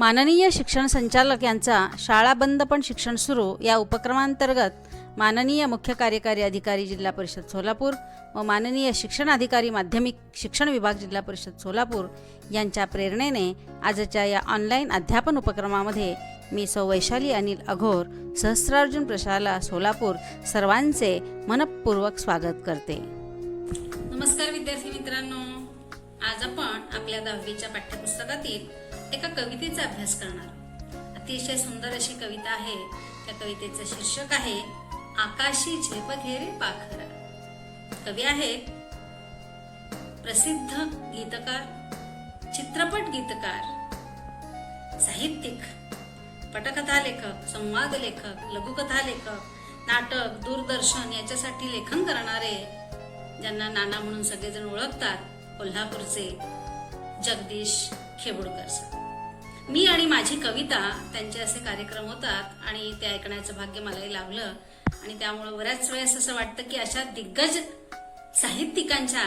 माननीय शिक्षण संचालक यांचा शाळा बंद पण शिक्षण सुरू या उपक्रमांतर्गत माननीय मुख्य कार्यकारी अधिकारी जिल्हा परिषद सोलापूर व माननीय शिक्षणाधिकारी माध्यमिक शिक्षण विभाग जिल्हा परिषद सोलापूर यांच्या प्रेरणेने आजच्या या ऑनलाईन अध्यापन उपक्रमामध्ये मी सौ वैशाली अनिल अघोर सहस्त्रार्जुन प्रशाला सोलापूर सर्वांचे मनपूर्वक स्वागत करते। नमस्कार विद्यार्थी मित्रांनो, आज आपण आपल्या 10वीच्या पाठ्यपुस्तकातील एका कवितेचा अभ्यास करणार। अतिशय सुंदर अशी कविता आहे। त्या कवितेचं शीर्षक आहे आकाशी झेप घेरे पाखरा। कवी आहेत प्रसिद्ध गीतकार, चित्रपट गीतकार, साहित्यिक, पटकथा लेखक, संवाद लेखक, लघुकथा लेखक, नाटक, दूरदर्शन याच्यासाठी लेखन करणारे, ज्यांना नाना म्हणून सगळेजण ओळखतात, कोल्हापूरचे जगदीश खेबुडकर सर। मी आणि माझी कविता त्यांचे असे कार्यक्रम होतात आणि ते ऐकण्याचं भाग्य मलाही लाभलं आणि त्यामुळे बऱ्याच वेळेस असं वाटतं की अशा दिग्गज साहित्यिकांच्या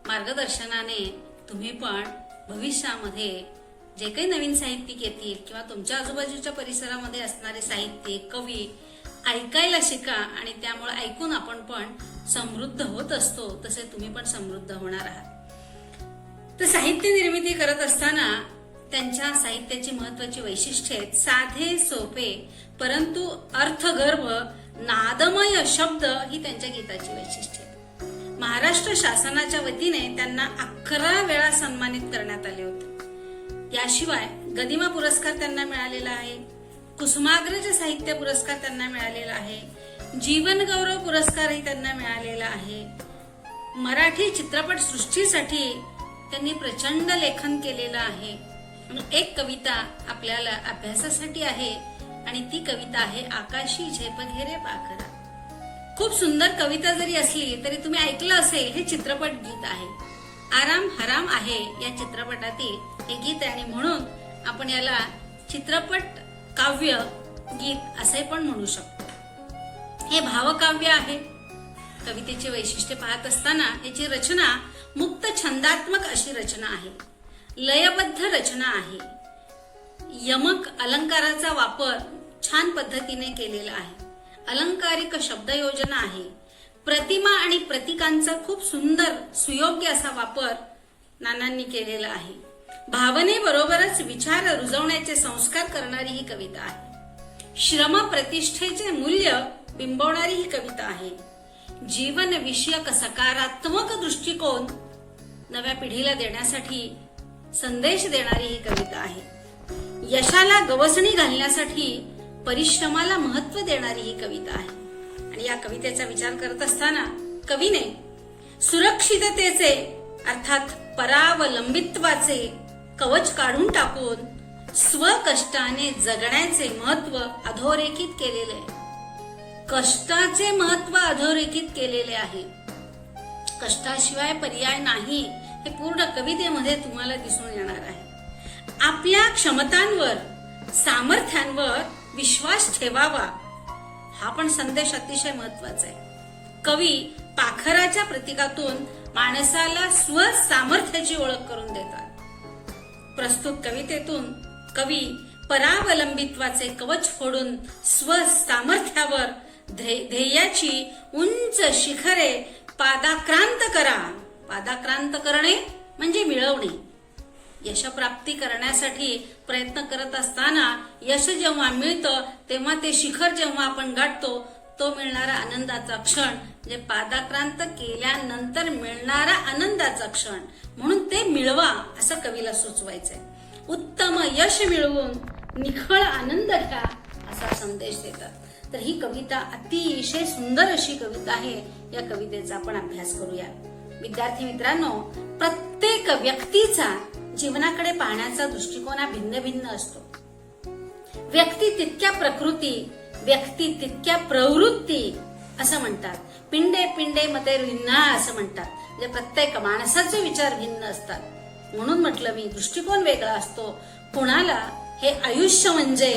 मार्गदर्शनाने तुम्ही पण भविष्यामध्ये जे काही नवीन साहित्यिक येतील किंवा तुमच्या आजूबाजूच्या परिसरामध्ये असणारे साहित्यिक, कवी ऐकायला शिका आणि त्यामुळे ऐकून आपण पण समृद्ध होत असतो, तसे तुम्ही पण समृद्ध होणार आहात। तर साहित्य निर्मिती करत असताना त्यांच्या साहित्याची महत्वाची वैशिष्ट्ये आहेत। साधे सोपे परंतु अर्थगर्भ नादमय शब्द ही त्यांच्या गीताची वैशिष्ट्ये आहेत। महाराष्ट्र शासनाच्या वतीने त्यांना 11 वेळा सन्मानित करण्यात आले होते। याशिवाय गदिमा पुरस्कार त्यांना मिळालेला आहे, कुसुमाग्रज साहित्य पुरस्कार त्यांना मिळालेला आहे, जीवन गौरव पुरस्कारही त्यांना मिळालेला आहे। मराठी चित्रपट सृष्टीसाठी त्यांनी प्रचंड लेखन केलेलं आहे। एक कविता आपल्याला अभ्यासासाठी आहे आणि ती कविता आहे आकाशी झेप घेरे पाखरा। खूप सुंदर कविता जरी असली तरी तुम्ही ऐकलं असेल, हे चित्रपट गीत आहे। आराम हराम आहे या चित्रपटातील हे गीत आहे आणि म्हणून आपण याला चित्रपट काव्य गीत असे पण म्हणू शकतो। हे भावकाव्य आहे। कवितेचे वैशिष्ट्य पाहत असताना याची रचना मुक्त छंदात्मक अशी रचना आहे, लयबद्ध रचना आहे, यमक अलंकाराचा वापर छान पद्धतीने केलेला आहे, अलंकारिक शब्दयोजना आहे, प्रतिमा आणि प्रतीकांचा खूप सुंदर सुयोग्य असा वापर नानांनी केलेला आहे। भावनेबरोबरच विचार रुजवण्याचे संस्कार करणारी ही कविता आहे। श्रम प्रतिष्ठेचे मूल्य बिंबवणारी ही कविता आहे। जीवन विषयक सकारात्मक दृष्टिकोन नव्या पिढीला देण्यासाठी संदेश देणारी ही कविता आहे। यशाला गवसणी घालण्यासाठी परिश्रमाला महत्व देणारी ही कविता आहे। आणि या कवितेचा विचार करत असताना कवीने सुरक्षिततेचे अर्थात परावलंबित्वाचे कवच काढून टाकून स्वकष्टाने जगण्याचे महत्व अधोरेखित केलेले आहे। कष्टाचे महत्व अधोरेखित केलेले आहे। कष्टाशिवाय पर्याय नाही हे पूर्ण कवितेमध्ये तुम्हाला दिसून येणार आहे। आपल्या क्षमतांवर, सामर्थ्यांवर विश्वास ठेवावा हा पण संदेश अतिशय महत्वाचा आहे। कवी पाखराच्या प्रतीकातून माणसाला स्वसामर्थ्याची ओळख करून देतात। प्रस्तुत कवितेतून कवी परावलंबित्वाचे कवच फोडून स्वसामर्थ्यावर ध्येयाची उंच शिखरे पादाक्रांत करा। पादाक्रांत करणे म्हणजे मिळवणे। यशप्राप्ती करण्यासाठी प्रयत्न करत असताना यश जेव्हा मिळतं तेव्हा ते शिखर जेव्हा आपण गाठतो तो मिळणारा आनंदाचा क्षण म्हणजे पादाक्रांत केल्यानंतर मिळणारा आनंदाचा क्षण, म्हणून ते मिळवा असं कवीला सुचवायचंय। उत्तम यश मिळवून निखळ आनंद घ्या असा संदेश देतात। तर ही कविता अतिशय सुंदर अशी कविता आहे। या कवितेचा आपण अभ्यास करूया। विद्यार्थी मित्रांनो, प्रत्येक व्यक्तीचा जीवनाकडे पाहण्याचा दृष्टिकोन हा भिन्न भिन्न असतो। व्यक्ती तितक्या प्रकृती, व्यक्ती तितक्या प्रवृत्ती असं म्हणतात। पिंडे पिंडे मध्ये भिन्ना असं म्हणतात, म्हणजे प्रत्येक माणसाचे विचार भिन्न असतात। म्हणून म्हटलं मी, दृष्टिकोन वेगळा असतो। कुणाला हे आयुष्य म्हणजे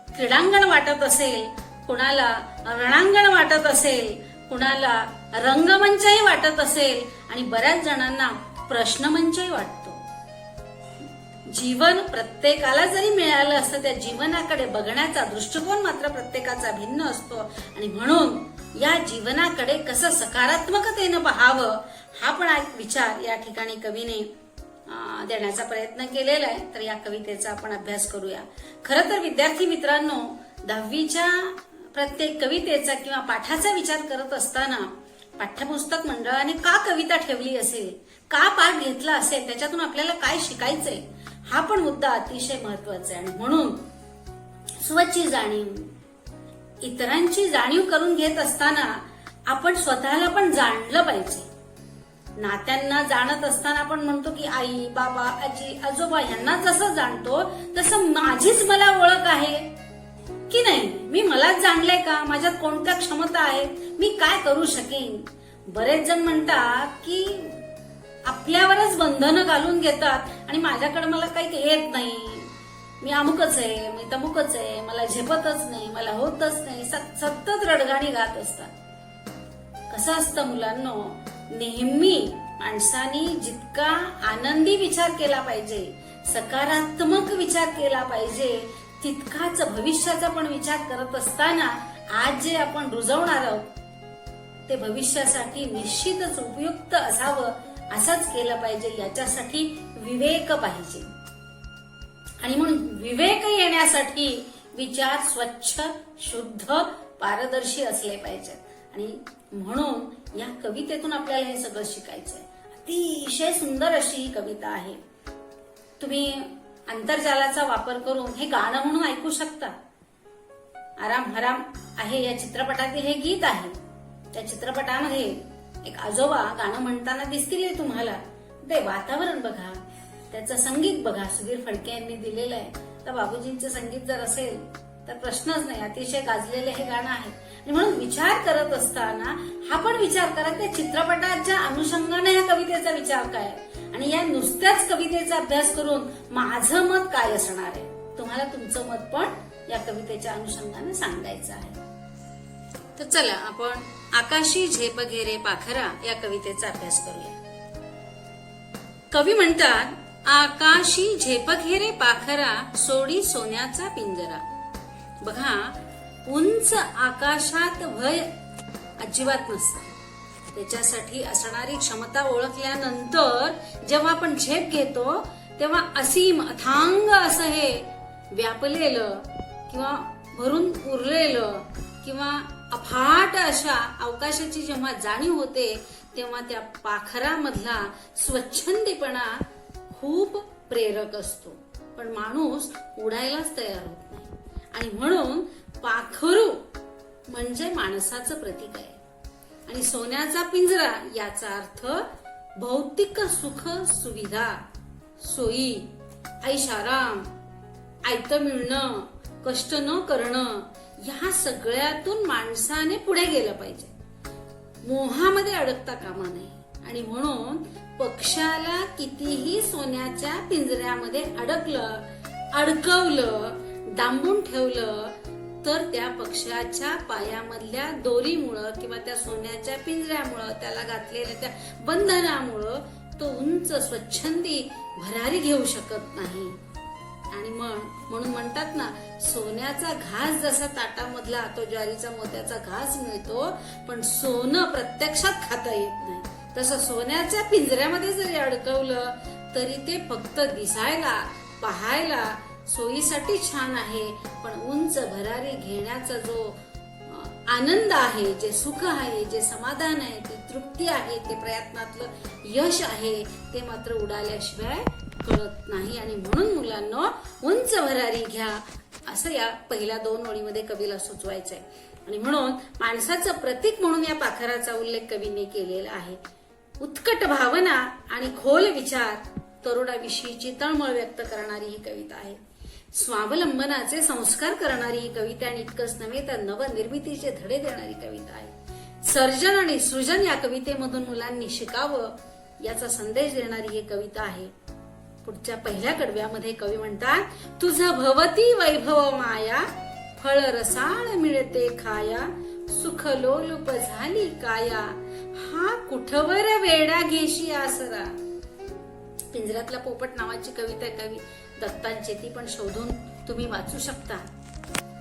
क्रीडांगण वाटत असेल, कुणाला रणांगण वाटत असेल, कुणाला रंगमंचही वाटत असेल आणि बऱ्याच जणांना प्रश्नमंचही वाटतो। जीवन प्रत्येकाला जरी मिळालं असतं, त्या जीवनाकडे बघण्याचा दृष्टिकोन मात्र प्रत्येकाचा भिन्न असतो. आणि म्हणून या जीवनाकडे कसं सकारात्मकतेनं पाहावं हा पण एक विचार या ठिकाणी कवीने देण्याचा प्रयत्न केलेला आहे. तर या कवितेचा आपण अभ्यास करूया. खरं तर विद्यार्थी मित्रांनो, 10वीच्या प्रत्येक कवितेचा किंवा पाठाचा विचार करत असताना पाठ्यपुस्तक मंडळाने का कविता ठेवली असेल, का पाठ घेतला असेल, त्याच्यातून आपल्याला काय शिकायचंय हा पण मुद्दा अतिशय महत्वाचा आहे. आणि म्हणून स्वची जाणीव, इतरांची जाणीव करून घेत असताना आपण स्वतःला पण जाणलं पाहिजे. नात्यांना जाणत असताना आपण म्हणतो की आई, बाबा, आजी, आजोबा यांना जसं जाणतो तसं माझीच मला ओळख आहे की नाही, मी मलाच जाणलंय का, माझ्यात कोणत्या क्षमता आहेत, मी काय करू शकेन. बरेच जण म्हणतात की आपल्यावरच बंधनं घालून घेतात आणि माझ्याकडे मला काही येत नाही, मी अमुकच आहे, मी तमुकच आहे, मला झेपतच नाही, मला होतच नाही, सतत रडगाणी गात असतात. कसं असतं मुलांनो, नेहमी माणसानी जितका आनंदी विचार केला पाहिजे, सकारात्मक विचार केला पाहिजे, तितकाच भविष्याचा पण विचार करत असताना आज जे आपण रुजवणार आहोत ते भविष्यासाठी निश्चितच उपयुक्त असावं, असंच केलं पाहिजे. याच्यासाठी विवेक पाहिजे. आणि म्हणून विवेक येण्यासाठी विचार स्वच्छ, शुद्ध, पारदर्शी असले पाहिजेत. आणि म्हणून या कवितेतून आपल्याला हे सगळं शिकायचंय. अतिशय सुंदर अशी ही कविता आहे. तुम्ही आंतरजालाचा वापर करून हे गाणं म्हणून ऐकू शकता. आराम हराम आहे या चित्रपटातील हे गीत आहे. त्या चित्रपटामध्ये एक आजोबा गाणं म्हणताना दिसतील तुम्हाला. ते वातावरण बघा, त्याचं संगीत बघा, सुधीर फडके यांनी दिलेलं आहे. तर बाबूजींचं संगीत जर असेल तर प्रश्नच नाही, अतिशय गाजलेले हे गाणं आहे. आणि म्हणून विचार करत असताना हा पण विचार करा त्या चित्रपटाच्या अनुषंगाने या कवितेचा विचार काय, आणि या नुसत्याच कवितेचा अभ्यास करून माझं मत काय असणार आहे. तुम्हाला तुमचं मत पण या कवितेच्या अनुषंगाने सांगायचं आहे. तर चला आपण आकाशी झेप घेरे पाखरा या कवितेचा अभ्यास करूया. कवी म्हणतात, आकाशी झेप घेरे पाखरा, सोडी सोन्याचा पिंजरा. बघा, उंच आकाशात भय अजिबात नसतं. त्याच्यासाठी असणारी क्षमता ओळखल्यानंतर जेव्हा आपण झेप घेतो तेव्हा असीम अथांग असं हे व्यापलेलं किंवा भरून उरलेलं किंवा अफाट अशा अवकाशाची जेव्हा जाणीव होते तेव्हा त्या पाखरामधला स्वच्छंदीपणा खूप प्रेरक असतो. पण माणूस उडायलाच तयार होत नाही. आणि म्हणून पाखरू म्हणजे माणसाचं प्रतीक आहे. आणि सोन्याचा पिंजरा याचा अर्थ भौतिक सुख सुविधा, सोयी, ऐशाराम, आयतं मिळणं, कष्ट न करणं, या सगळ्यातून माणसाने पुढे गेलं पाहिजे. मोहामध्ये अडकता कामा नये. आणि म्हणून पक्षाला कितीही सोन्याच्या पिंजऱ्यामध्ये अडकवलं, डांबून ठेवलं तर त्या पक्षाच्या पायामधल्या दोरीमुळं किंवा त्या सोन्याच्या पिंजऱ्यामुळं, त्याला घातलेल्या त्या बंधनामुळं तो उंच स्वच्छंदी भरारी घेऊ शकत नाही. आणि म्हणून म्हणतात ना, सोन्याचा घास जसा ताटामधला तो ज्वारीचा मोत्याचा घास मिळतो, पण सोनं प्रत्यक्षात खाता येत नाही. तसं सोन्याच्या पिंजऱ्यामध्ये जरी अडकवलं तरी ते फक्त दिसायला, पाहायला, सोयीसाठी छान आहे, पण उंच भरारी घेण्याचा जो आनंद आहे, जे सुख आहे, जे समाधान आहे, ती तृप्ती आहे, ते प्रयत्नातलं यश आहे, ते मात्र उडाल्याशिवाय कळत नाही. आणि म्हणून मुलांनो, उंच भरारी घ्या असं या पहिल्या 2 ओळीमध्ये कवीला सुचवायचंय. आणि म्हणून माणसाचं प्रतीक म्हणून या पाखराचा उल्लेख कवीने केलेला आहे. उत्कट भावना आणि खोल विचार, तरुणाविषयीची तळमळ व्यक्त करणारी ही कविता आहे. स्वावलंबनाचे संस्कार करणारी ही कविता, आणि इतकंच नव्हे तर नवनिर्मितीचे धडे देणारी कविता आहे. सर्जन आणि सृजन या कवितेमधून मुलांनी शिकावं याचा संदेश देणारी ही कविता आहे. पुढच्या पहिल्या कडव्यामध्ये कवी म्हणतात, तुझं भवती वैभव माया, फळ रसाळ मिळते खाया, सुख लोलुप झाली काया, हा कुठवर वेडा घेशी आसरा. पिंजऱ्यातला पोपट नावाची कविता आहे कवी दत्तांची, ती पण शोधून तुम्ही वाचू शकता.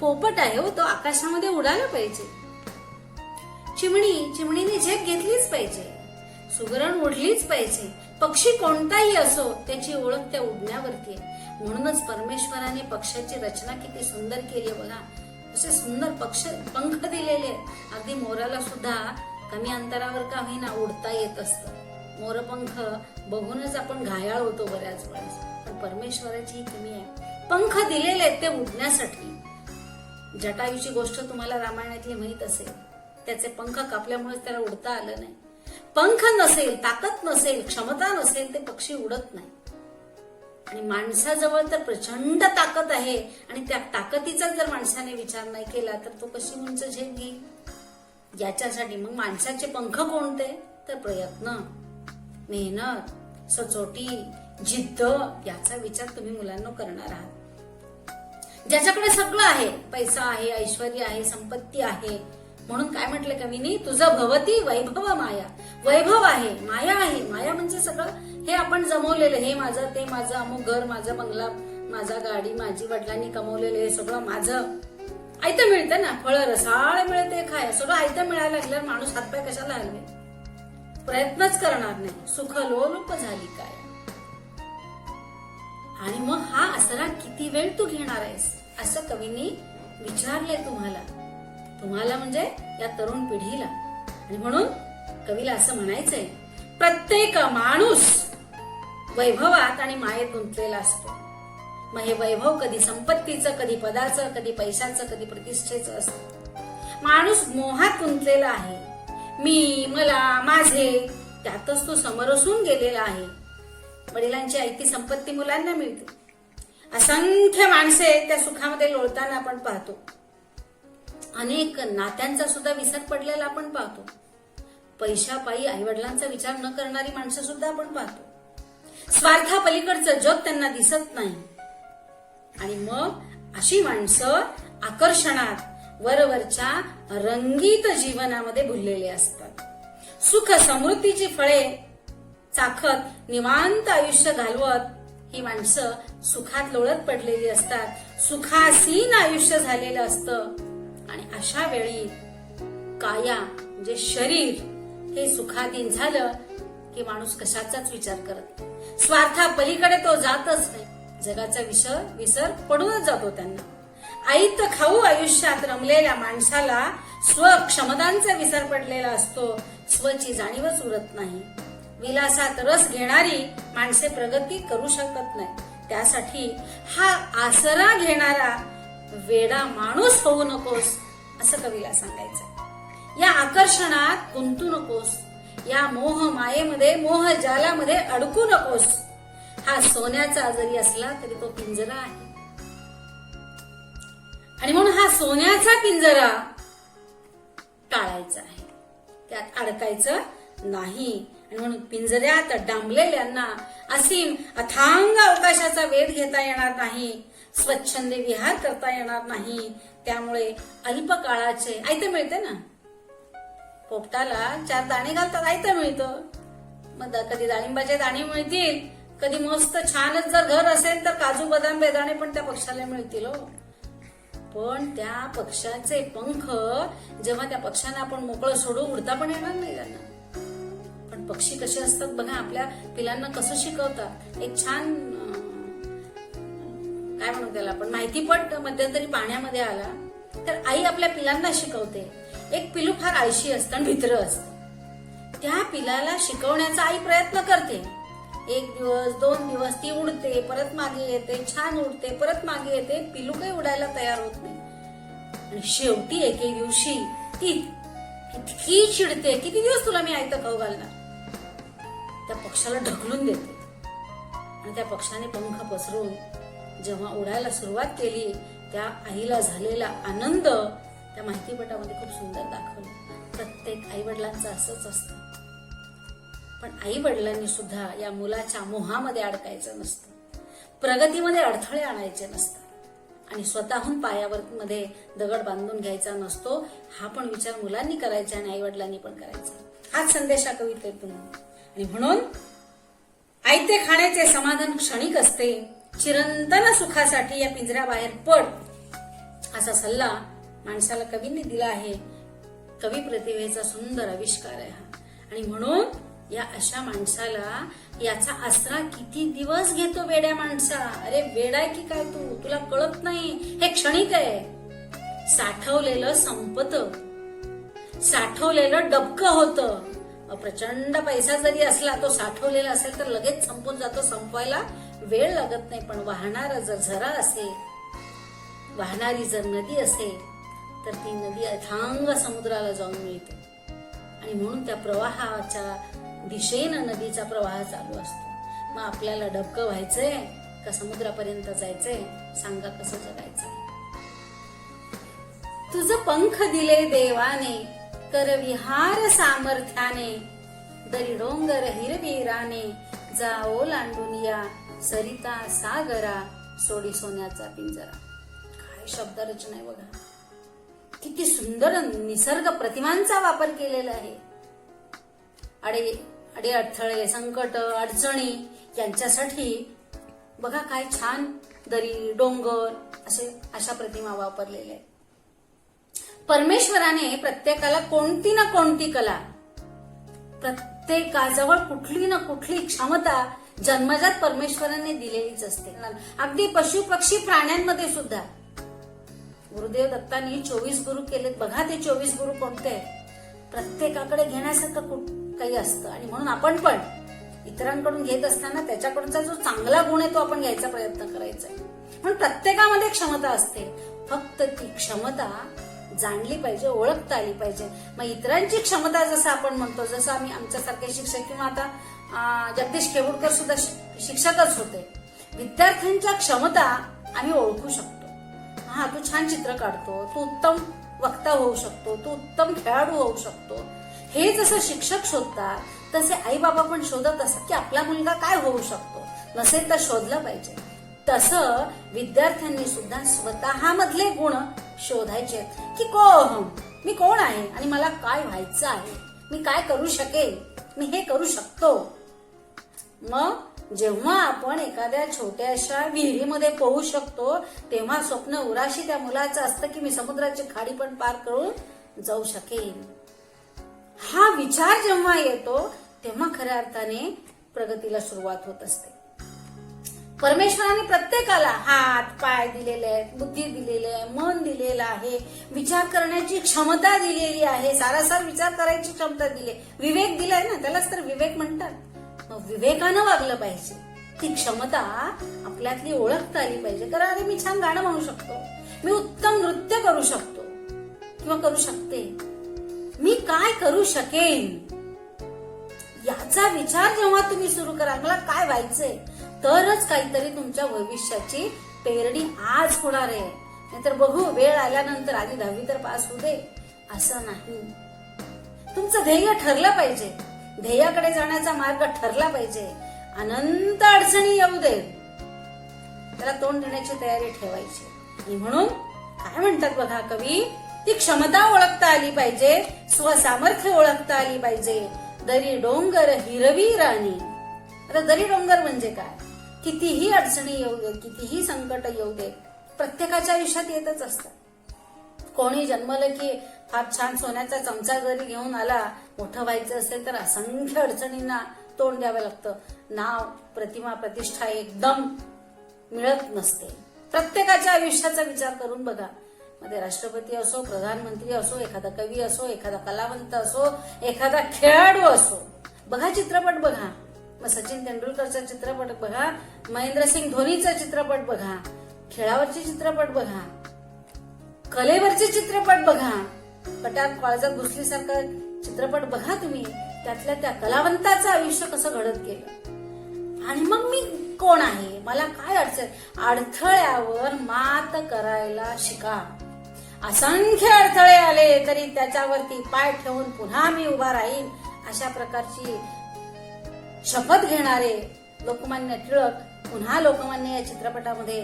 पोपट आहे हो, तो आकाशामध्ये उडाला पाहिजे. चिमणीने झेप घेतलीच पाहिजे. सुगरण उडलीच पाहिजे. पक्षी कोणताही असो त्याची ओळख त्या उडण्यावरती आहे. म्हणूनच परमेश्वराने पक्षाची रचना किती सुंदर केली आहे बघा. असे सुंदर पंख दिलेले. अगदी मोराला सुद्धा कमी अंतरावर का होईना उडता येत असतं. मोरपंख बघूनच आपण घायाळ होतो बऱ्याच वेळेस, पण परमेश्वराची ही कमी आहे. पंख दिलेले आहेत ते उडण्यासाठी. जटायूची गोष्ट तुम्हाला रामायणातली माहित असेल. त्याचे पंख कापल्यामुळे त्याला उडता आलं नाही. पंख नसेल, ताकद नसेल, क्षमता नसेल ते पक्षी उडत नाही. आणि माणसाजवळ तर प्रचंड ताकद आहे आणि त्या ताकदीचा जर माणसाने विचार नाही केला तर तो कशी उंच झेप घेईल. याच्यासाठी मग माणसाचे पंख कोणते तर प्रयत्न, मेहनत, सचोटी, जिद्द याचा विचार तुम्ही मुलांना करणार आहात. ज्याच्याकडे सगळं आहे, पैसा आहे, ऐश्वर्य आहे, संपत्ती आहे, म्हणून काय म्हटलं कवीनी, तुझं भवती वैभव माया. वैभव आहे, माया आहे. माया म्हणजे सगळं हे आपण जमवलेलं, हे माझं, ते माझं, अमुक घर, माझा बंगला, माझा गाडी, माझी वडिलांनी कमवलेलं हे सगळं माझं. आयतं मिळतं ना, फळं रसाळ मिळते, खाय सगळं आयतं मिळायला लागल्यावर माणूस हातपाय कशाला हलवे, प्रयत्नच करणार नाही. सुख लोलुप झाली काय. आणि मग हा आसरा किती वेळ तू घेणार आहेस असं कवींनी विचारले तुम्हाला म्हणजे या तरुण पिढीला. आणि म्हणून कवीला असं म्हणायचंय, प्रत्येक माणूस वैभवात आणि मायेत गुंतलेला असतो. मग हे वैभव कधी संपत्तीचं, कधी पदाचं, कधी पैशाचं, कधी प्रतिष्ठेचं असतं. माणूस मोहात गुंतलेला आहे. मी, मला, माझे, त्यातच तो समरसून गेलेला आहे. वडिलांची ऐती संपत्ती मुलांना मिळते. असंख्य माणसे त्या सुखामध्ये लोळताना आपण पाहतो. अनेक नात्यांचा सुद्धा विसर पडलेला आपण पाहतो. पैशापायी आईवडिलांचा विचार न करणारी माणसं सुद्धा आपण पाहतो. स्वार्था पलीकडचं जग त्यांना दिसत नाही. आणि मग अशी माणसं आकर्षणात, वरवरच्या रंगीत जीवनामध्ये भुललेले असतात. सुख समृद्धीची फळे चाखत निवांत आयुष्य घालवत ही माणसं सुखात लोळत पडलेली असतात. सुखासीन आयुष्य झालेलं असतं. आणि अशा वेळी काया म्हणजे शरीर हे सुखाधीन झालं की माणूस कशाचाच विचार करत नाही. स्वार्था पलीकडे तो जातच नाही. जगाचा विसर पडूनच जातो त्यांना. आईत खाऊ आयुष्यात रमलेल्या माणसाला स्वक्षमतांचा विसर पडलेला असतो. स्वची जाणीवच उरत नाही. विलासात रस घेणारी माणसे प्रगती करू शकत नाही. त्यासाठी हा आसरा घेणारा वेडा माणूस होऊ नकोस असं कवीला सांगायचं. या आकर्षणात गुंतू नकोस. या मोह मायेमध्ये, मोह जालामध्ये अडकू नकोस. हा सोन्याचा जरी असला तरी तो पिंजरा आहे. आणि म्हणून हा सोन्याचा पिंजरा टाळायचा आहे, त्यात अडकायचं नाही. आणि म्हणून पिंजऱ्यात डांबलेल्यांना असीम अथांग अवकाशाचा वेध घेता येणार नाही. स्वच्छंदे विहार करता येणार नाही. त्यामुळे अल्पकाळाचे आयतं मिळते ना. पोपटाला 4 दाणे घालतात, आयतं मिळतं. मग कधी डाळिंबाचे दाणे मिळतील, कधी मस्त छानच जर घर असेल तर काजू बदाम बेदाणे पण त्या पक्षाला मिळतील हो. पण त्या पक्षाचे पंख जेव्हा त्या पक्षांना आपण मोकळं सोडू उडता पण येणार नाही त्यांना. पण पक्षी कसे असतात बघा, आपल्या पिलांना कसं शिकवतात. एक छान काय म्हणू त्याला आपण, माहितीपट मध्यंतरी पाण्यामध्ये आला तर आई आपल्या पिलांना शिकवते. एक पिलू फार आळशी असतं आणि भित्र असतं. त्या पिलाला शिकवण्याचा आई प्रयत्न करते. 1 दिवस 2 दिवस ती उडते, परत मागे येते, छान उडते, परत मागे येते. पिलू काही उडायला तयार होत नाही. आणि शेवटी एके दिवशी ती इतकी चिडते, किती दिवस तुला मी आयतं खाऊ घालणार, त्या पक्षाला ढकलून देते. आणि त्या पक्षाने पंख पसरून जेव्हा उडायला सुरुवात केली, त्या आईला झालेला आनंद त्या माहितीपटामध्ये खूप सुंदर दाखवलं. प्रत्येक आई वडिलांचं असंच असतं. पण आई वडिलांनी सुद्धा या मुलाच्या मोहामध्ये अडकायचं नसतं. प्रगतीमध्ये अडथळे आणायचे नसतात. आणि स्वतःहून पायावर मध्ये दगड बांधून घ्यायचा नसतो. हा पण विचार मुलांनी करायचा आणि आई वडिलांनी पण करायचा. हाच संदेश या कवितेतून. आणि म्हणून आयते खाण्याचे समाधान क्षणिक असते, चिरंतन सुखासाठी या पिंजऱ्याबाहेर पड, असा सल्ला माणसाला कवींनी दिला आहे. कवी प्रतिभेचा सुंदर आविष्कार आहे हा. आणि म्हणून या अशा माणसाला याचा आसरा किती दिवस घेतो वेड्या माणसा. अरे वेडाय की काय तू, तुला कळत नाही हे क्षणिक आहे. साठवलेलं संपत, साठवलेलं डबकं होतं. प्रचंड पैसा जरी असला तो साठवलेला असेल तर लगेच संपून जातो, संपवायला वेळ लागत नाही. पण वाहणारा जर झरा असेल, वाहणारी जर नदी असेल तर ती नदी अथांग समुद्राला जाऊन मिळते. आणि म्हणून त्या प्रवाहाच्या दिशेनं नदीचा प्रवाह चालू असतो. मग आपल्याला डबकं व्हायचंय का समुद्रापर्यंत जायचंय? सांगा कसं जगायचंय. तुझं पंख दिले देवाने, कर विहार सामर्थ्याने, दरी डोंगर हिरवीराने, जा ओलांडून या सरिता सागरा, सोडी सोन्याचा पिंजरा. काय शब्द रचना आहे बघा, किती सुंदर निसर्ग प्रतिमांचा वापर केलेला आहे. अडे अडथळे, संकट, अडचणी यांच्यासाठी बघा काय छान दरी, डोंगर अशा प्रतिमा वापरलेल्या आहेत. परमेश्वराने प्रत्येकाला कोणती ना कोणती कला, प्रत्येकाजवळ कुठली ना कुठली क्षमता जन्मजात परमेश्वराने दिलेलीच असते. अगदी पशु पक्षी प्राण्यांमध्ये सुद्धा गुरुदेव दत्तांनी 24 गुरु केलेत. बघा ते 24 गुरु कोणते आहेत. प्रत्येकाकडे घेण्यासारखं काही असतं. आणि म्हणून आपण पण इतरांकडून घेत असताना त्याच्याकडचा जो चांगला गुण आहे तो आपण घ्यायचा प्रयत्न करायचा. पण प्रत्येकामध्ये क्षमता असते, फक्त ती क्षमता जाणली पाहिजे, ओळखता आली पाहिजे. मग इतरांची क्षमता जसं आपण म्हणतो, जसं आम्ही आमच्यासारखे शिक्षक किंवा आता जगदीश खेवुडकर सुद्धा शिक्षकच होते, विद्यार्थ्यांच्या क्षमता आम्ही ओळखू शकतो. हा, तू छान चित्र काढतो, तू उत्तम वक्ता होऊ शकतो, तू उत्तम खेळाडू होऊ शकतो. हे जसं शिक्षक शोधतात तसे आई बाबा पण शोधत असतात की आपला मुलगा काय होऊ शकतो, नसेल तर शोधलं पाहिजे. तसं विद्यार्थ्यांनी सुद्धा स्वतःमधले गुण शोधायचे की मी कोण आहे आणि मला काय व्हायचं आहे, मी काय करू शकेल, मी हे करू शकतो. मग जेव्हा आपण एखाद्या छोट्याशा विहिरीमध्ये पोहू शकतो तेव्हा स्वप्न उराशी त्या मुलाचं असतं की मी समुद्राची खाडी पण पार करून जाऊ शकेल. हा विचार जेव्हा येतो तेव्हा खऱ्या अर्थाने प्रगतीला सुरुवात होत असते. परमेश्वराने प्रत्येकाला हात पाय दिलेले आहेत, बुद्धी दिलेली आहे, मन दिलेलं आहे, विचार करण्याची क्षमता दिलेली आहे, सारासार विचार करायची क्षमता दिली, विवेक दिलाय ना, त्यालाच तर विवेक म्हणतात. मग विवेकानं वागलं पाहिजे. ती क्षमता आपल्यातली ओळखता आली पाहिजे. कारण अरे मी छान गाणं म्हणू शकतो, मी उत्तम नृत्य करू शकतो किंवा करू शकते, मी काय करू शकेन, याचा विचार जेव्हा तुम्ही सुरू कराल, मला काय व्हायचंय, तरच काहीतरी तुमच्या भविष्याची पेरणी आज होणार आहे. नाहीतर बघू वेळ आल्यानंतर आधी 10वी तर पास होऊ दे असं नाही. तुमचं ध्येय ठरलं पाहिजे, ध्येयाकडे जाण्याचा मार्ग ठरला पाहिजे. अनंत अडचणी येऊ दे, त्याला तोंड देण्याची तयारी ठेवायची. आणि म्हणून काय म्हणतात बघा कवी, ती क्षमता ओळखता आली पाहिजे, स्वसामर्थ्य ओळखता आली पाहिजे. दरी डोंगर हिरवी राणी. आता दरी डोंगर म्हणजे काय, कितीही अडचणी येऊ दे, कितीही संकट येऊ दे, प्रत्येकाच्या आयुष्यात येतच असतात. कोणी जन्मलं की फार छान सोन्याचा चमचा जरी घेऊन आला, मोठं व्हायचं असेल तर असंख्य अडचणींना तोंड द्यावं लागतं. नाव, प्रतिमा, प्रतिष्ठा एकदम मिळत नसते. प्रत्येकाच्या आयुष्याचा विचार करून बघा. मध्ये राष्ट्रपती असो, प्रधानमंत्री असो, एखादा कवी असो, एखादा कलावंत असो, एखादा खेळाडू असो, बघा चित्रपट बघा. मग सचिन तेंडुलकरचा चित्रपट बघा, महेंद्रसिंग धोनीचा चित्रपट बघा, खेळावरचे चित्रपट बघा, कलेवरचे चित्रपट बघा, कटार काळजात घुसलीसारखा चित्रपट बघा तुम्ही. त्यातल्या त्या कलावंताचं आयुष्य कसं घडत गेलं. आणि मग मी कोण आहे, मला काय अडचण, अडथळ्यावर मात करायला शिका. असंख्य अडथळे आले तरी त्याच्यावरती पाय ठेवून पुन्हा मी उभा राहीन, अशा प्रकारची शपथ घेणारे लोकमान्य टिळक पुन्हा लोकमान्य या चित्रपटामध्ये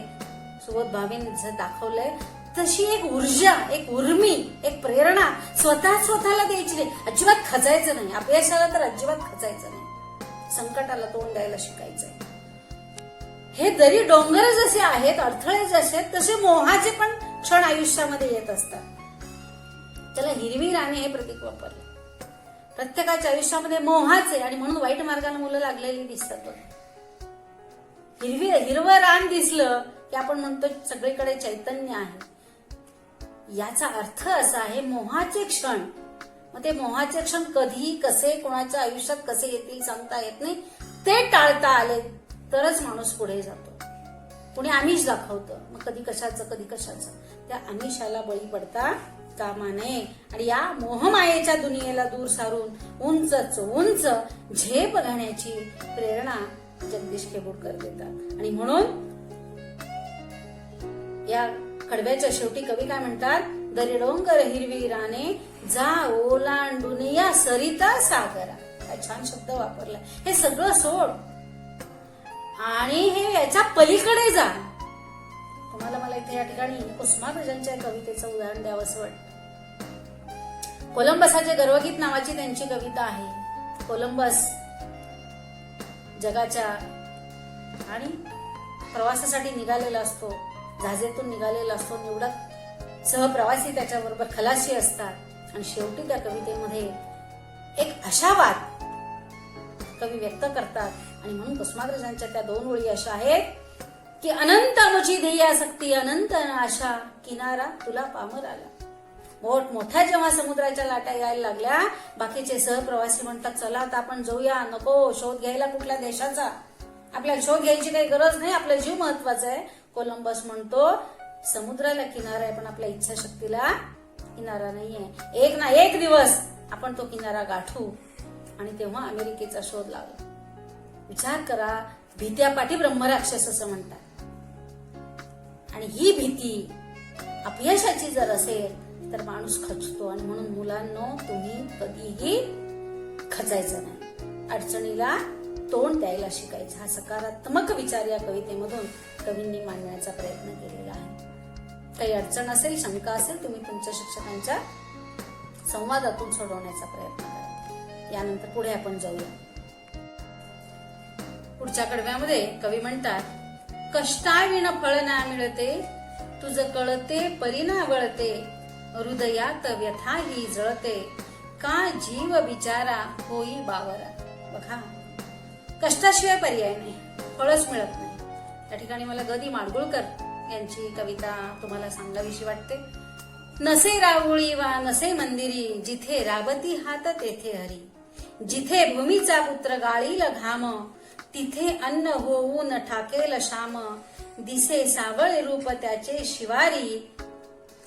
सुबोध भावेंनी दाखवलंय. तशी एक ऊर्जा, एक उर्मी, एक प्रेरणा स्वतःला द्यायची नाही. अजिबात खचायचं नाही, अपयशाला तर अजिबात खचायचं नाही. संकटाला तोंड द्यायला शिकायचंय. हे जरी डोंगर जसे आहेत, अडथळे जसे आहेत, तसे मोहाचे पण क्षण आयुष्यामध्ये येत असतात. त्याला हिरवी राणे हे प्रतीक वापरलं. प्रत्येकाच्या आयुष्यामध्ये मोहाचे, आणि म्हणून वाईट मार्गाला मुलं लागलेली दिसतात बघ. हिरवं रान दिसलं की आपण म्हणतो सगळीकडे चैतन्य आहे. याचा अर्थ असा आहे मोहाचे क्षण. मग ते मोहाचे क्षण कधी कसे कोणाच्या आयुष्यात कसे येतील सांगता येत नाही. ते टाळता आले तरच माणूस पुढे जातो. कुणी आमिष दाखवतं, मग कधी कशाचं कधी कशाचं. त्या आमिषाला बळी पडता कामा नये आणि या मोहमायेच्या दुनियेला दूर सारून उंचच उंच झेप घेण्याची प्रेरणा जगदीश केबुडकर देतात. आणि म्हणून या कडव्याच्या शेवटी कवी काय म्हणतात, दरी डोंगर हिरवी राने जा ओलांडून या सरिता सागरा. काय छान शब्द वापरला. हे सगळं सोड आणि हे याच्या पलीकडे जा. तुम्हाला मला इथे या ठिकाणी कुसुमाग्रजांच्या कवितेचं उदाहरण द्यावं असं वाटतं. कोलंबसाचे गर्वगीत नावाची त्यांची कविता आहे. कोलंबस जगाच्या आणि प्रवासासाठी निघालेला असतो, जहाजेतून निघालेला असतो. निवडक सहप्रवासी त्याच्याबरोबर खलाशी असतात आणि शेवटी त्या कवितेमध्ये एक आशावाद कवी व्यक्त करतात. आणि म्हणून कुसुमाग्रजांच्या त्या 2 ओळी अशा आहेत की अनंत मुझी ध्येयासक्ती अनंत आशा किनारा तुला पामर आला. मोठ्या जेव्हा समुद्राच्या लाटा यायला लागल्या, बाकीचे सहप्रवासी म्हणतात चला आता आपण जाऊया. नको, शोध घ्यायला कुठल्या देशाचा, आपल्याला शोध घ्यायची काही गरज नाही, आपला जीव महत्वाचा आहे. कोलंबस म्हणतो समुद्राला किनारा आहे पण आपल्या इच्छाशक्तीला किनारा नाहीये. एक ना एक दिवस आपण तो किनारा गाठू. आणि तेव्हा अमेरिकेचा शोध लागला. विचार करा, भीत्यापाठी ब्रह्मराक्षस असं म्हणतात. आणि ही भीती अपयशाची जर असेल तर माणूस खचतो. आणि म्हणून मुलांनो, तुम्ही कधीही खचायचं नाही, अडचणीला तोंड द्यायला शिकायचं. हा सकारात्मक विचार या कवितेमधून कवींनी मांडण्याचा प्रयत्न केलेला आहे. काही अडचण असेल, शंका असेल, तुम्ही तुमच्या शिक्षकांच्या संवादातून सोडवण्याचा प्रयत्न करा. यानंतर पुढे आपण जाऊया. पुढच्या कडव्यामध्ये कवी म्हणतात, कष्टाविण फळ ना मिळते तुझ कळते परिणा वळते हृदयात व्यथा ही जळते का जीव बिचारा होई बावरा. बघा, कष्टाशिवाय पर्याय नाही, फळच मिळत नाही. त्या ठिकाणी मला ग. दी. माडगुळकर यांची कविता तुम्हाला सांगावीशी वाटते. नसे राऊळी वा नसे मंदिरी जिथे राबती हात तेथे हरी. जिथे भूमीचा पुत्र गाळील घाम तिथे अन्न होऊन ठाकेल शाम. दिसे सावळे रूप त्याचे शिवारी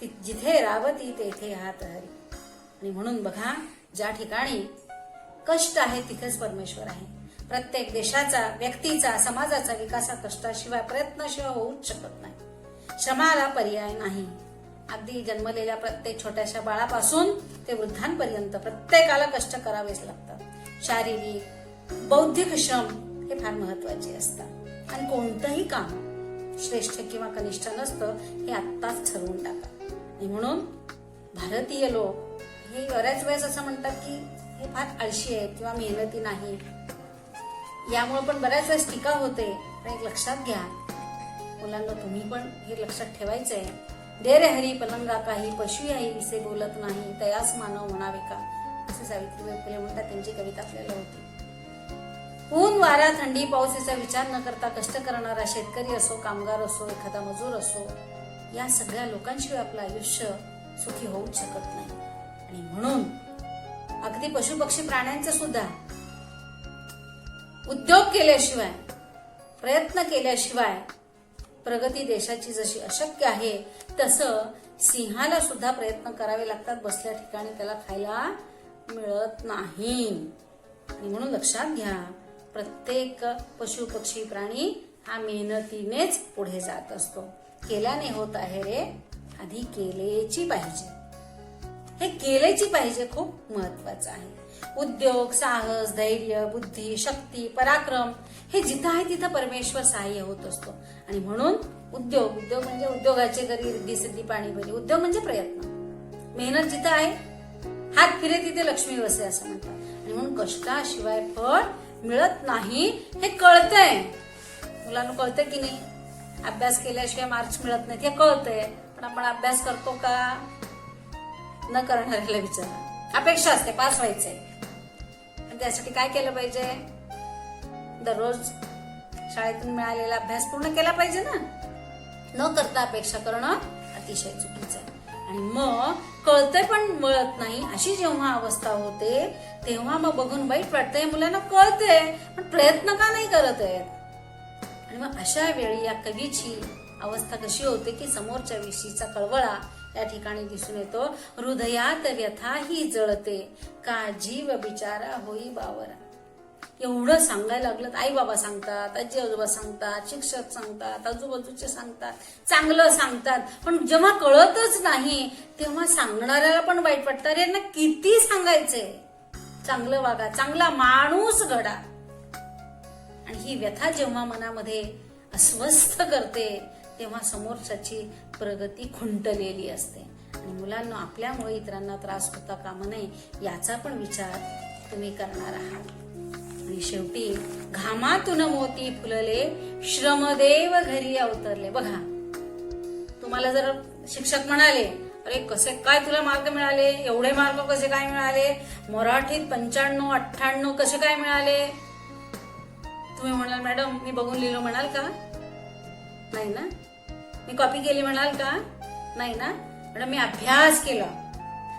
जिथे रावती तेथे हात हरी. आणि म्हणून बघा, ज्या ठिकाणी कष्ट आहे तिथेच परमेश्वर आहे. प्रत्येक देशाचा, व्यक्तीचा, समाजाचा विकास कष्टाशिवाय, प्रयत्नाशिवाय होऊच शकत नाही. श्रमाला पर्याय नाही. अगदी जन्मलेल्या प्रत्येक छोट्याशा बाळापासून ते वृद्धांपर्यंत प्रत्येकाला कष्ट करावेच लागतात. शारीरिक, बौद्धिक श्रम हे फार महत्वाचे असतात. आणि कोणतंही काम श्रेष्ठ किंवा कनिष्ठ नसतं हे आत्ताच ठरवून टाका. आणि म्हणून भारतीय लोक हे बऱ्याच वेळेस असं म्हणतात की हे फार आळशी आहेत किंवा मेहनती नाही. यामुळे पण बऱ्याच वेळेस टीका होते. पण एक लक्षात घ्या मुलांना, तुम्ही पण हे लक्षात ठेवायचंय. दे रे हरी पलंगा काही पशु याही विसे बोलत नाही तयास मानव म्हणावे का, असे सावित्रीबाई फुले म्हणतात. त्यांची कविता आपल्याला होती. ऊन वारा थंडी पाऊस याचा विचार न करता कष्ट करणारा शेतकरी असो, कामगार असो, एखादा मजूर असो, या सगळ्या लोकांशिवाय आपलं आयुष्य सुखी होऊच शकत नाही. आणि म्हणून अगदी पशु पक्षी प्राण्यांचे सुद्धा उद्योग केल्याशिवाय, प्रयत्न केल्याशिवाय प्रगती देशाची जशी अशक्य आहे तसं सिंहाला सुद्धा प्रयत्न करावे लागतात. बसल्या ठिकाणी त्याला खायला मिळत नाही. आणि म्हणून लक्षात घ्या, प्रत्येक पशु पक्षी प्राणी हा मेहनतीनेच पुढे जात असतो. केल्याने होत आहे रे, आधी केलेची पाहिजे. हे केलेची पाहिजे खूप महत्वाचं आहे. उद्योग, साहस, धैर्य, बुद्धी, शक्ती, पराक्रम हे जिथं आहे तिथं परमेश्वर सहाय्य होत असतो. आणि म्हणून उद्योग म्हणजे उद्योगाचे घरी रिद्धी सिद्धी पाणी भरी. उद्योग म्हणजे प्रयत्न, मेहनत जिथं आहे, हात फिरे तिथे लक्ष्मी वसे असं म्हणतात. आणि म्हणून कष्टाशिवाय फळ मिळत नाही हे कळतंय. मुलांना कळतंय की नाही? अभ्यास केल्याशिवाय मार्क्स मिळत नाहीत हे कळतंय, पण आपण अभ्यास करतो का? न करणाऱ्याला विचारा. अपेक्षा असते पास व्हायचंय, आणि त्यासाठी काय केलं पाहिजे? दररोज शाळेतून मिळालेला अभ्यास पूर्ण केला पाहिजे ना. न करता अपेक्षा करणं अतिशय चुकीचं आहे. आणि मग कळतंय पण मिळत नाही अशी जेव्हा अवस्था होते तेव्हा मग बघून वाईट वाटतंय. मुलांना कळतंय पण प्रयत्न का नाही करत आहेत? आणि मग अशा वेळी या कवीची अवस्था कशी होते की समोरच्या विषयीचा कळवळा या ठिकाणी दिसून येतो. हृदयात व्यथा ही जळते, का जीव बिचारा होई बावरा. एवढं सांगायला लागलं. आई बाबा सांगतात, आजी आजोबा सांगतात, शिक्षक सांगतात, आजूबाजूचे सांगतात, चांगलं सांगतात, पण जेव्हा कळतच नाही तेव्हा सांगणाऱ्याला पण वाईट वाटतं. अरे यांना किती सांगायचंय, चांगलं वागा, चांगला माणूस घडा. आणि ही व्यथा जेव्हा मनामध्ये अस्वस्थ करते तेव्हा समोरच्याची प्रगती खुंटलेली असते. आणि मुलांना आपल्यामुळे इतरांना त्रास होता कामा नये याचा पण विचार तुम्ही करणार आहात. आणि शेवटी घामातून मोती फुलले, श्रमदेव घरी अवतरले. बघा, तुम्हाला जर शिक्षक म्हणाले, अरे कसे काय तुला मार्क मिळाले, एवढे मार्क कसे काय मिळाले, मराठीत 95, 98 कसे काय मिळाले? तुम्ही म्हणाल मॅडम मी बघून लिहिलो म्हणाल का? नाही ना. मी कॉपी केली म्हणाल का? नाही ना. मॅडम मी अभ्यास केला,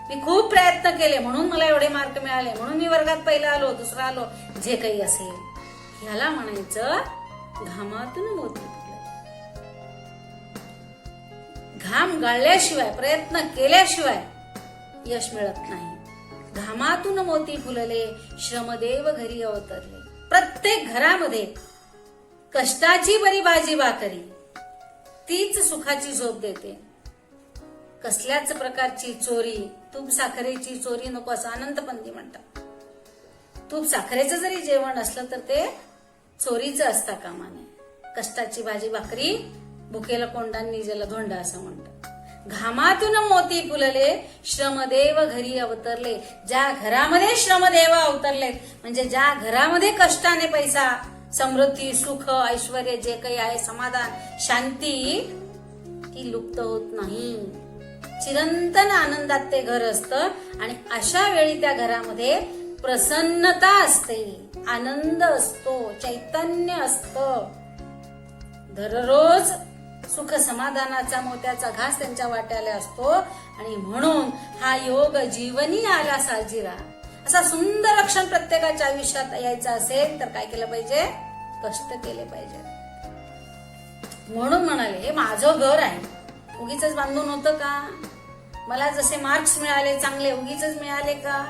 मी खूप प्रयत्न केले म्हणून मला एवढे मार्क मिळाले, म्हणून मी वर्गात पहिला आलो, दुसरा आलो, जे काही असेल. ह्याला म्हणायचं घामातून मोती फुलले. घाम गाळल्याशिवाय, प्रयत्न केल्याशिवाय यश मिळत नाही. घामातून मोती फुलले, श्रमदेव घरी अवतरले. प्रत्येक घरामध्ये कष्टाची बरी भाजी भाकरी तीच सुखाची झोप देते. कसल्याच प्रकारची चोरी, तूप साखरेची चोरी नको असं अनंतपंथी म्हणतात. तूप साखरेचं जरी जेवण असलं तर ते चोरीचं असता कामा नये. कष्टाची भाजी भाकरी भुकेला कोंडांनी ज्याला धोंडा असं म्हणतात. घामातून मोती फुलले, श्रमदेव घरी अवतरले. ज्या घरामध्ये श्रमदेव अवतरलेत म्हणजे ज्या घरामध्ये कष्टाने पैसा, समृद्धी, सुख, ऐश्वर्य जे काही आहे, समाधान, शांती ती लुप्त होत नाही. चिरंतन आनंदात ते घर असतं. आणि अशा वेळी त्या घरामध्ये प्रसन्नता असते, आनंद असतो, चैतन्य असतं. दररोज सुख समाधानाचा मोत्याचा घास त्यांच्या वाट्याला असतो. आणि म्हणून हा योग जीवनी आला साजिरा. असा सुंदर क्षण प्रत्येकाच्या आयुष्यात यायचा असेल तर काय केलं पाहिजे? कष्ट केले पाहिजे. म्हणून म्हणाले हे माझं घर आहे, उगीच बांधून होतं का? मला जसे मार्क्स मिळाले चांगले उगीच मिळाले का?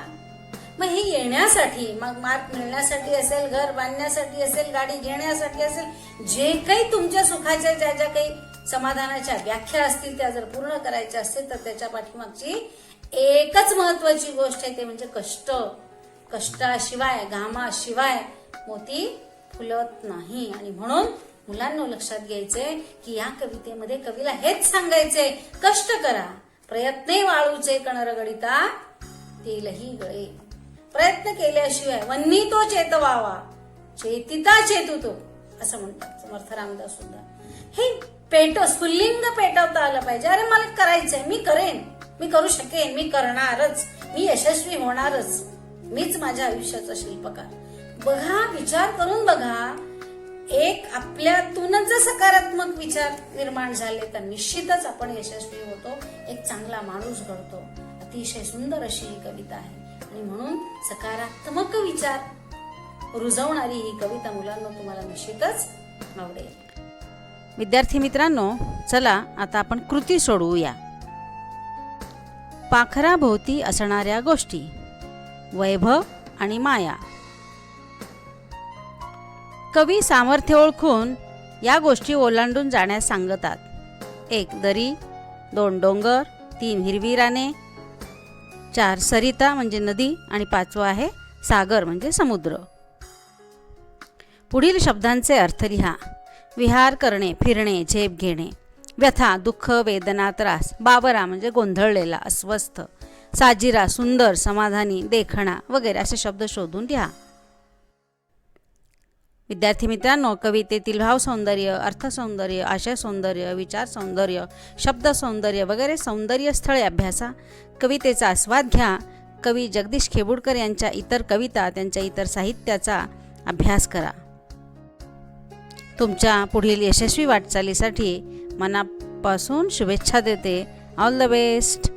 मग हे येण्यासाठी, मग मार्क मिळण्यासाठी असेल, घर बांधण्यासाठी असेल, गाडी घेण्यासाठी असेल, जे काही तुमच्या सुखाच्या ज्या ज्या काही समाधानाच्या व्याख्या असतील त्या जर पूर्ण करायच्या असतील तर त्याच्या पाठीमागची एकच महत्वाची गोष्ट आहे, ते म्हणजे कष्ट. कष्टाशिवाय, घामाशिवाय मोती फुलत नाही. आणि म्हणून मुलांना लक्षात घ्यायचंय की या कवितेमध्ये कवीला हेच सांगायचंय, कष्ट करा, प्रयत्ने वाळूचे कणरगडिता तेलही गळे. प्रयत्न केल्याशिवाय वन्नी तो चेतवावा, चेतिता चेतू तो असं म्हणतात समर्थ रामदास सुद्धा. हे स्फुल्लिंग पेटवता आलं पाहिजे. अरे मला करायचंय, मी करेन, मी करू शकेन, मी करणारच, मी यशस्वी होणारच, मीच माझ्या आयुष्याचा शिल्पकार. बघा, विचार करून बघा, एक आपल्यातूनच जर सकारात्मक विचार निर्माण झाले तर निश्चितच आपण यशस्वी होतो, एक चांगला माणूस घडतो. अतिशय सुंदर अशी ही कविता आहे. आणि म्हणून सकारात्मक विचार रुजवणारी ही कविता मुलांना तुम्हाला निश्चितच आवडेल. विद्यार्थी मित्रांनो, चला आता आपण कृती सोडवूया. पाखराभोवती असणाऱ्या गोष्टी, वैभव आणि माया. कवी सामर्थ्य ओळखून या गोष्टी ओलांडून जाण्यास सांगतात. 1 दरी, 2 डोंगर, 3 हिरवी राने, 4 सरिता म्हणजे नदी आणि 5वां आहे सागर म्हणजे समुद्र. पुढील शब्दांचे अर्थ लिहा. विहार करणे, फिरणे, झेप घेणे. व्यथा, दुःख, वेदना, त्रास. बाबरा म्हणजे गोंधळलेला, अस्वस्थ. साजिरा, सुंदर, समाधानी, देखणा वगैरे असे शब्द शोधून लिहा. विद्यार्थी मित्रांनो, कवितेतील भाव सौंदर्य, अर्थ सौंदर्य, आशय सौंदर्य, विचार सौंदर्य, शब्द सौंदर्य वगैरे सौंदर्य स्थळे अभ्यासा. कवितेचा आस्वाद घ्या. कवी जगदीश खेबुडकर यांच्या इतर कविता, त्यांच्या इतर साहित्याचा अभ्यास करा. तुमच्या पुढील यशस्वी वाटचालीसाठी मनापासून शुभेच्छा देते. All the best.